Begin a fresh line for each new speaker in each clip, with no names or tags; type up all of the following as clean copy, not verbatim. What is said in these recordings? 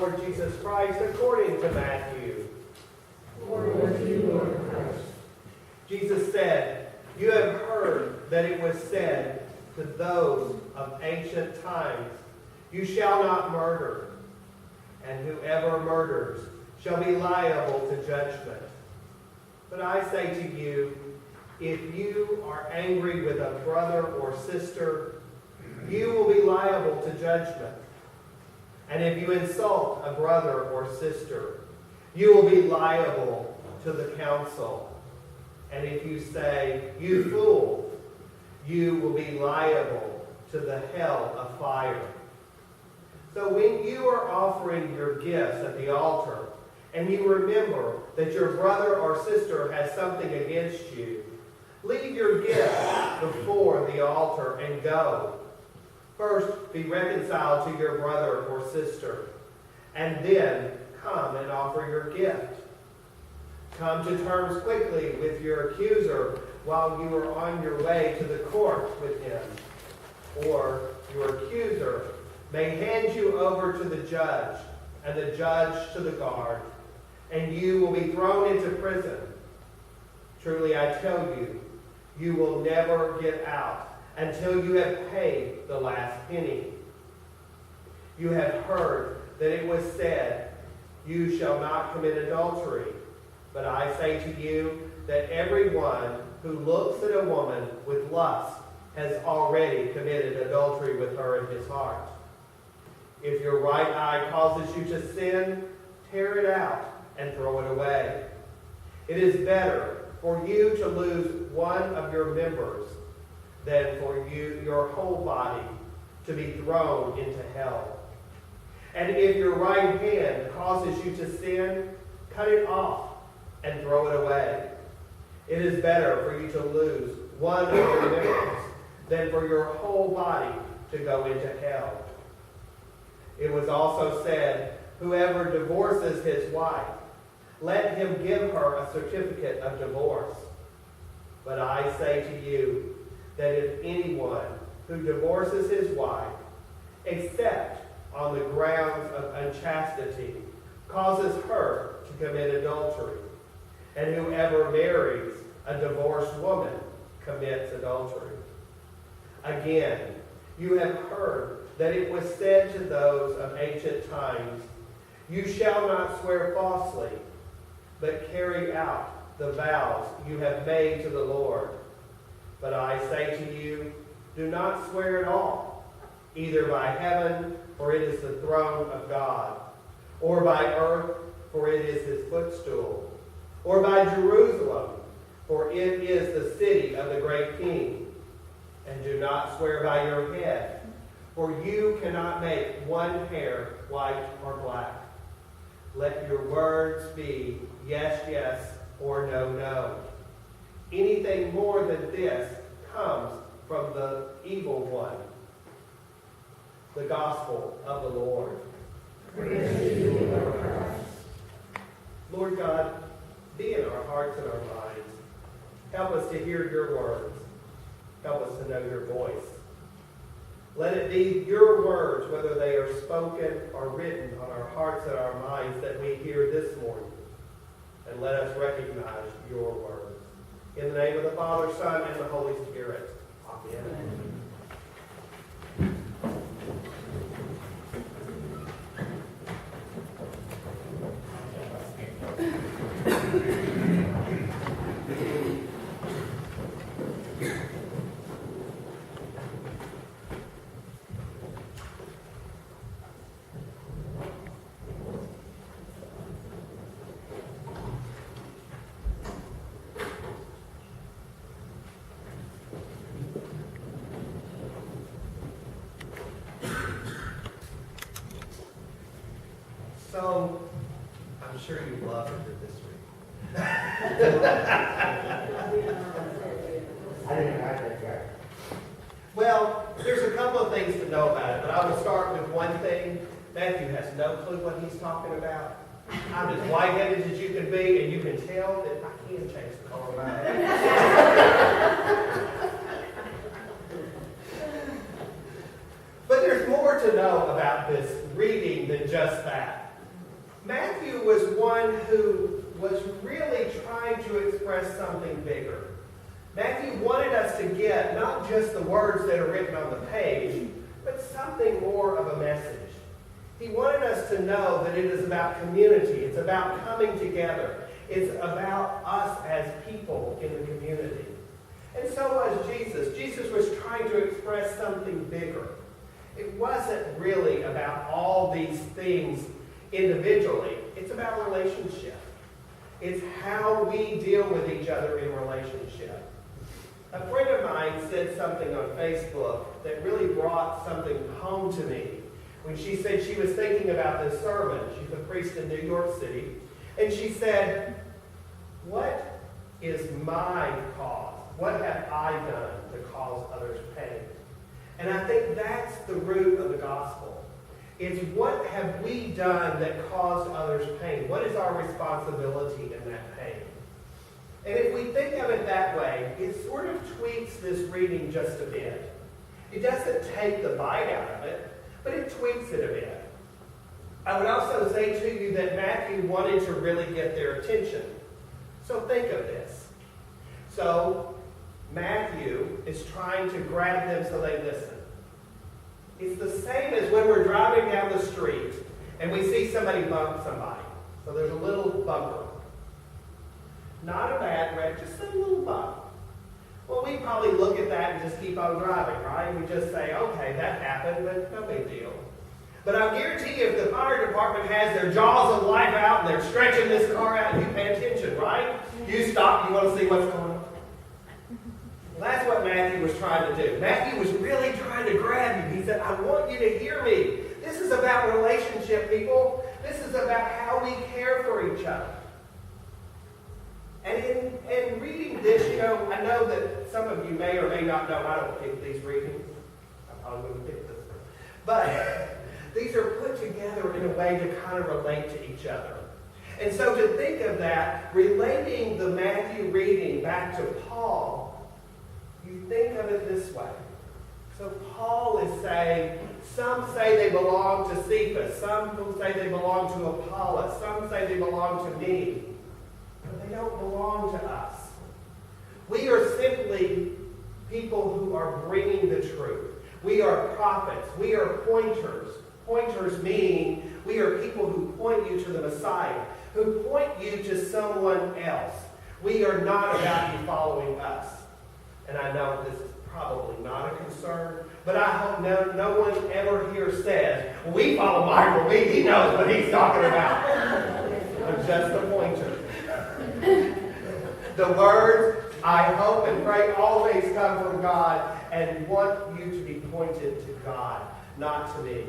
Lord Jesus Christ according to Matthew.
Glory to you, Lord Christ.
Jesus said, "You have heard that it was said to those of ancient times, 'You shall not murder,' and whoever murders shall be liable to judgment. But I say to you, if you are angry with a brother or sister, you will be liable to judgment. And if you insult a brother or sister, you will be liable to the council. And if you say, 'You fool,' you will be liable to the hell of fire." So when you are offering your gifts at the altar, and you remember that your brother or sister has something against you, leave your gift before the altar and go. First, be reconciled to your brother or sister, and then come and offer your gift. Come to terms quickly with your accuser while you are on your way to the court with him. Or your accuser may hand you over to the judge, and the judge to the guard, and you will be thrown into prison. Truly I tell you, you will never get out until you have paid the last penny. You have heard that it was said, 'You shall not commit adultery.' But I say to you that everyone who looks at a woman with lust has already committed adultery with her in his heart. If your right eye causes you to sin, tear it out and throw it away. It is better for you to lose one of your members than for your whole body to be thrown into hell. And if your right hand causes you to sin, cut it off and throw it away. It is better for you to lose one of your members than for your whole body to go into hell. It was also said, 'Whoever divorces his wife, let him give her a certificate of divorce.' But I say to you that if anyone who divorces his wife, except on the grounds of unchastity, causes her to commit adultery, and whoever marries a divorced woman commits adultery. Again, you have heard that it was said to those of ancient times, 'You shall not swear falsely, but carry out the vows you have made to the Lord.' But I say to you, do not swear at all, either by heaven, for it is the throne of God, or by earth, for it is his footstool, or by Jerusalem, for it is the city of the great King. And do not swear by your head, for you cannot make one hair white or black. Let your words be yes, yes, or no, no. Anything more than this comes from the evil one." The Gospel of the Lord.
Praise to you, Lord Christ.
Lord God, be in our hearts and our minds. Help us to hear your words. Help us to know your voice. Let it be your words, whether they are spoken or written on our hearts and our minds, that we hear this morning. And let us recognize your words. In the name of the Father, Son, and the Holy Spirit. Amen. So, I'm sure you love it this week.
I didn't write that guy.
Well, there's a couple of things to know about it, but I will start with one thing. Matthew has no clue what he's talking about. I'm as white-headed as you can be, and you can tell that I can change the color of my hair. But there's more to know about this reading than just that. Matthew was one who was really trying to express something bigger. Matthew wanted us to get not just the words that are written on the page, but something more of a message. He wanted us to know that it is about community. It's about coming together. It's about us as people in the community. And so was Jesus. Jesus was trying to express something bigger. It wasn't really about all these things individually. It's about relationship. It's how we deal with each other in relationship. A friend of mine said something on Facebook that really brought something home to me when she said she was thinking about this sermon. She's a priest in New York City. And she said, what is my cause? What have I done to cause others pain? And I think that's the root of the gospel. It's what have we done that caused others pain? What is our responsibility in that pain? And if we think of it that way, it sort of tweaks this reading just a bit. It doesn't take the bite out of it, but it tweaks it a bit. I would also say to you that Matthew wanted to really get their attention. So think of this. So Matthew is trying to grab them so they listen. It's the same as when we're driving down the street and we see somebody bump somebody. So there's a little bumper. Not a bad wreck, just a little bump. Well, we probably look at that and just keep on driving, right? We just say, okay, that happened, but no big deal. But I guarantee you, if the fire department has their jaws of life out and they're stretching this car out, you pay attention, right? You stop, you want to see what's going on. Well, that's what Matthew was trying to do. Matthew was really trying to grab you. He said, I want you to hear me. This is about relationship, people. This is about how we care for each other. And in reading this, I know that some of you may or may not know, I don't pick these readings. I probably wouldn't pick this one. But these are put together in a way to kind of relate to each other. And so to think of that, relating the Matthew reading back to Paul, you think of it this way. So Paul is saying, some say they belong to Cephas, some will say they belong to Apollos, some say they belong to me. But they don't belong to us. We are simply people who are bringing the truth. We are prophets. We are pointers. Pointers meaning we are people who point you to the Messiah, who point you to someone else. We are not about you following us. And I know this is probably not a concern, but I hope no one ever here says, we follow Michael. He knows what he's talking about. I'm just a pointer. The words, I hope and pray, always come from God and want you to be pointed to God, not to me.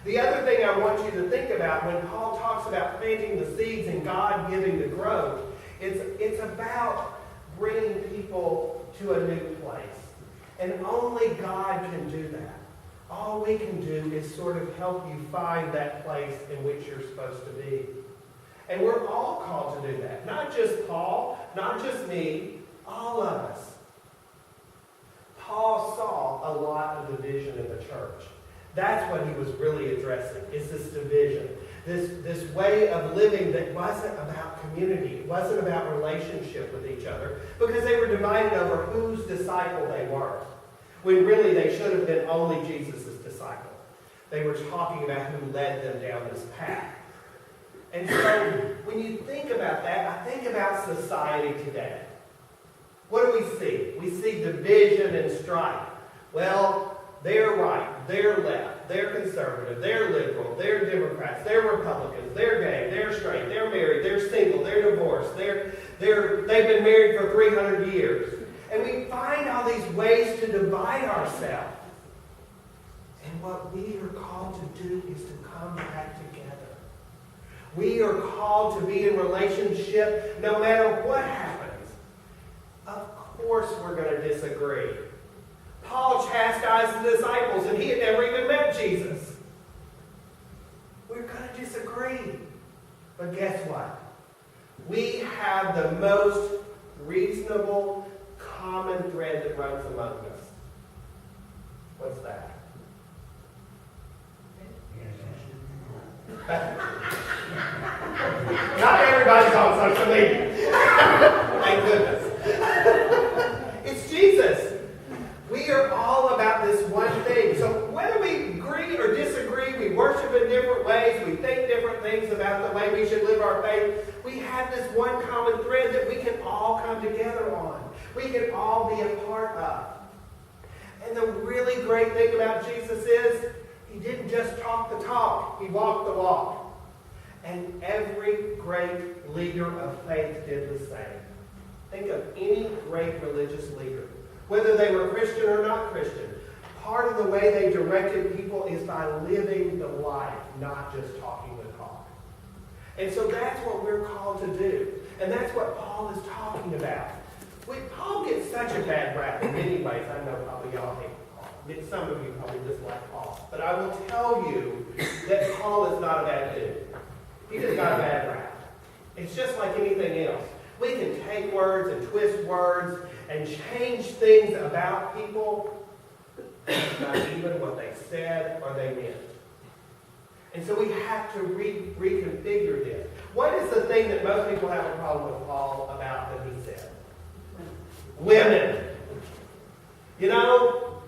The other thing I want you to think about when Paul talks about planting the seeds and God giving the growth, it's about bringing people to a new place. And only God can do that. All we can do is sort of help you find that place in which you're supposed to be. And we're all called to do that. Not just Paul, not just me, all of us. Paul saw a lot of division in the church. That's what he was really addressing, is this division. This way of living that wasn't about community. It wasn't about relationship with each other. Because they were divided over whose disciple they were. When really they should have been only Jesus' disciple. They were talking about who led them down this path. And so when you think about that, I think about society today. What do we see? We see division and strife. Well, they're right, they're left, they're conservative, they're liberal, they're Democrats, they're Republicans, they're gay, they're straight, they're married, they're single, they're divorced, they've been married for 300 years. And we find all these ways to divide ourselves. And what we are called to do is to come back together. We are called to be in relationship no matter what happens. Of course we're going to disagree. Paul chastised the disciples and he had never even met Jesus. We're going to disagree. But guess what? We have the most reasonable common thread that runs among us. What's that? leader. Thank goodness. It's Jesus. We are all about this one thing. So whether we agree or disagree, we worship in different ways, we think different things about the way we should live our faith, we have this one common thread that we can all come together on. We can all be a part of. And the really great thing about Jesus is, he didn't just talk the talk, he walked the walk. And every great leader of faith did the same. Think of any great religious leader, whether they were Christian or not Christian. Part of the way they directed people is by living the life, not just talking the talk. And so that's what we're called to do. And that's what Paul is talking about. Paul gets such a bad rap in many ways. I know probably y'all hate Paul. Some of you probably dislike Paul. But I will tell you that Paul is not a bad dude. He just got a bad rap. It's just like anything else. We can take words and twist words and change things about people, not even what they said or they meant. And so we have to reconfigure this. What is the thing that most people have a problem with Paul about that he said? Women. You know,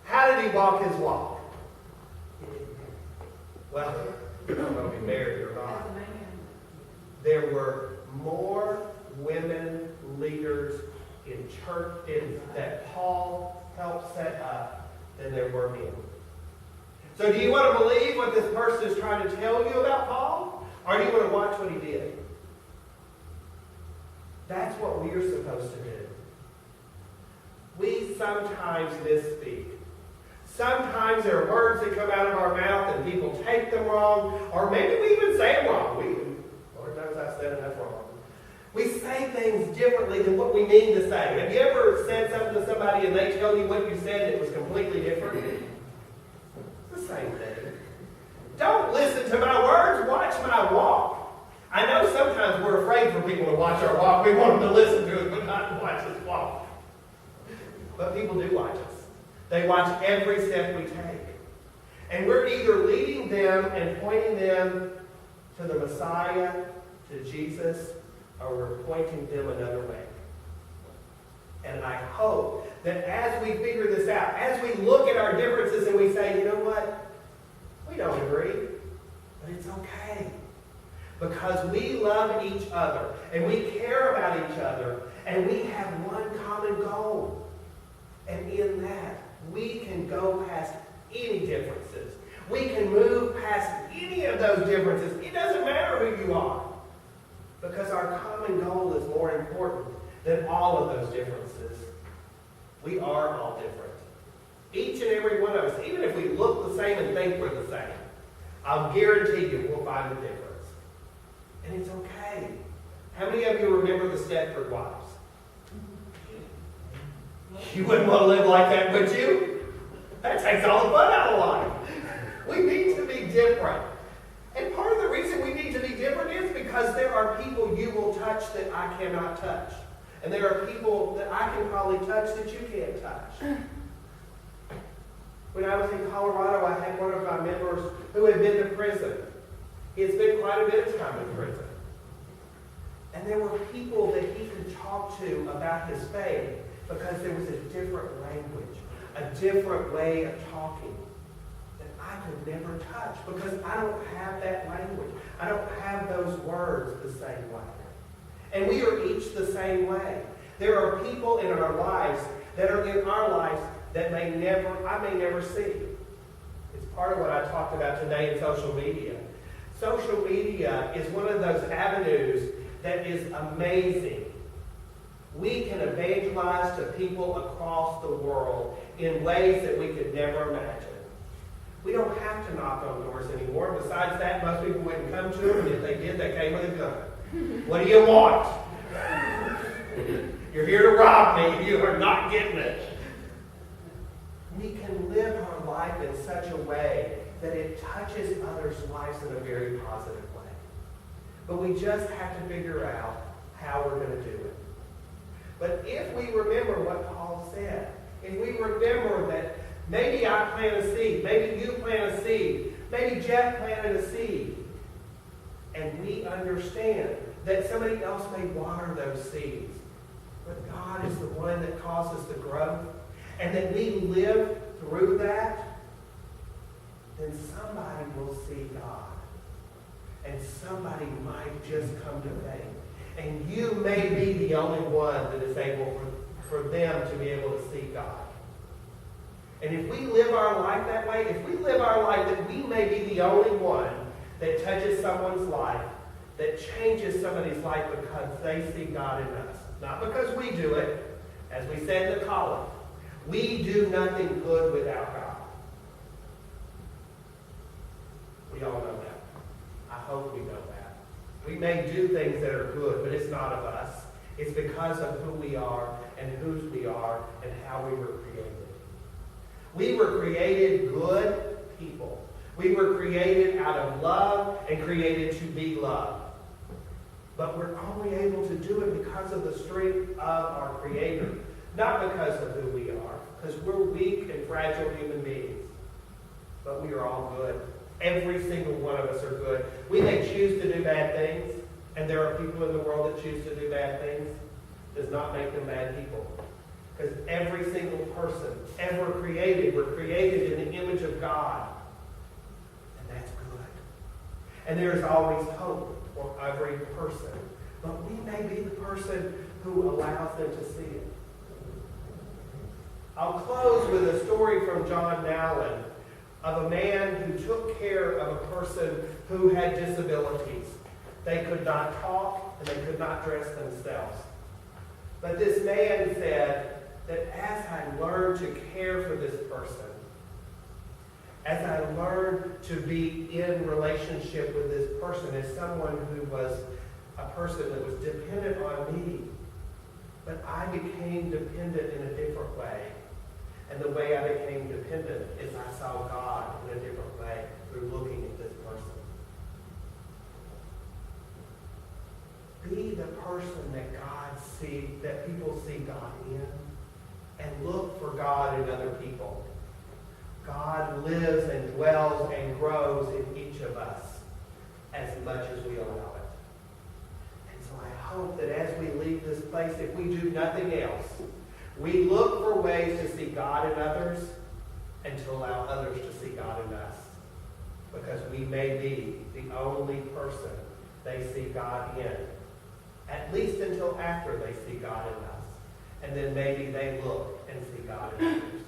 how did he walk his walk? Well, I don't know if he married or not. There were more women leaders in church that Paul helped set up than there were men. So do you want to believe what this person is trying to tell you about Paul? Or do you want to watch what he did? That's what we are supposed to do. We sometimes misspeak. Sometimes there are words that come out of our mouth and people take them wrong, or maybe we even say them wrong. Lord knows I've said enough wrong. We say things differently than what we mean to say. Have you ever said something to somebody and they tell you what you said and it was completely different? It's the same thing. Don't listen to my words, watch my walk. I know sometimes we're afraid for people to watch our walk. We want them to listen to it, but not watch us walk. But people do watch us. They watch every step we take. And we're either leading them and pointing them to the Messiah, to Jesus, or we're pointing them another way. And I hope that as we figure this out, as we look at our differences and we say, you know what? We don't agree, but it's okay. Because we love each other, and we care about each other, and we have one common goal. And in that, we can go past any differences. We can move past any of those differences. It doesn't matter who you are. Because our common goal is more important than all of those differences. We are all different. Each and every one of us, even if we look the same and think we're the same, I'll guarantee you we'll find a difference. And it's okay. How many of you remember the Stepford Wives? You wouldn't want to live like that, would you? That takes all the fun out of life. We need to be different. And part of the reason we need to be different is because there are people you will touch that I cannot touch. And there are people that I can probably touch that you can't touch. When I was in Colorado, I had one of my members who had been to prison. He had spent quite a bit of time in prison. And there were people that he could talk to about his faith because there was a different language, a different way of talking that I could never touch because I don't have that language. I don't have those words the same way. And we are each the same way. There are people in our lives that are in our lives that I may never see. It's part of what I talked about today in social media. Social media is one of those avenues that is amazing. We can evangelize to people across the world in ways that we could never imagine. We don't have to knock on doors anymore. Besides that, most people wouldn't come to them, and if they did, they came with a gun. What do you want? You're here to rob me. You are not getting it. We can live our life in such a way that it touches others' lives in a very positive way. But we just have to figure out how we're going to do it. But if we remember what Paul said, if we remember that maybe I plant a seed, maybe you plant a seed, maybe Jeff planted a seed, and we understand that somebody else may water those seeds. But God is the one that causes the growth. And that we live through that, then somebody will see God. And somebody might just come to faith. And you may be the only one that is able for them to be able to see God. And if we live our life that way, if we live our life that we may be the only one that touches someone's life, that changes somebody's life because they see God in us. Not because we do it. As we said in the column, we do nothing good without God. We all know that. I hope we know that. We may do things that are good, but it's not of us. It's because of who we are and whose we are and how we were created. We were created good people. We were created out of love and created to be loved. But we're only able to do it because of the strength of our Creator, not because of who we are, because we're weak and fragile human beings. But we are all good. Every single one of us are good. We may choose to do bad things, and there are people in the world that choose to do bad things. It does not make them bad people. Because every single person ever created, we're created in the image of God. And that's good. And there is always hope for every person. But we may be the person who allows them to see it. I'll close with a story from John Nowlan of a man who took care of a person who had disabilities. They could not talk and they could not dress themselves. But this man said that as I learned to care for this person, as I learned to be in relationship with this person as someone who was a person that was dependent on me, but I became dependent in a different way. And the way I became dependent is I saw God in a different way through looking at this person. Be the person that people see God in, and look for God in other people. God lives and dwells and grows in each of us as much as we allow it. And so I hope that as we leave this place, if we do nothing else, we look for ways to see God in others and to allow others to see God in us. Because we may be the only person they see God in. At least until after they see God in us. And then maybe they look and see God in others.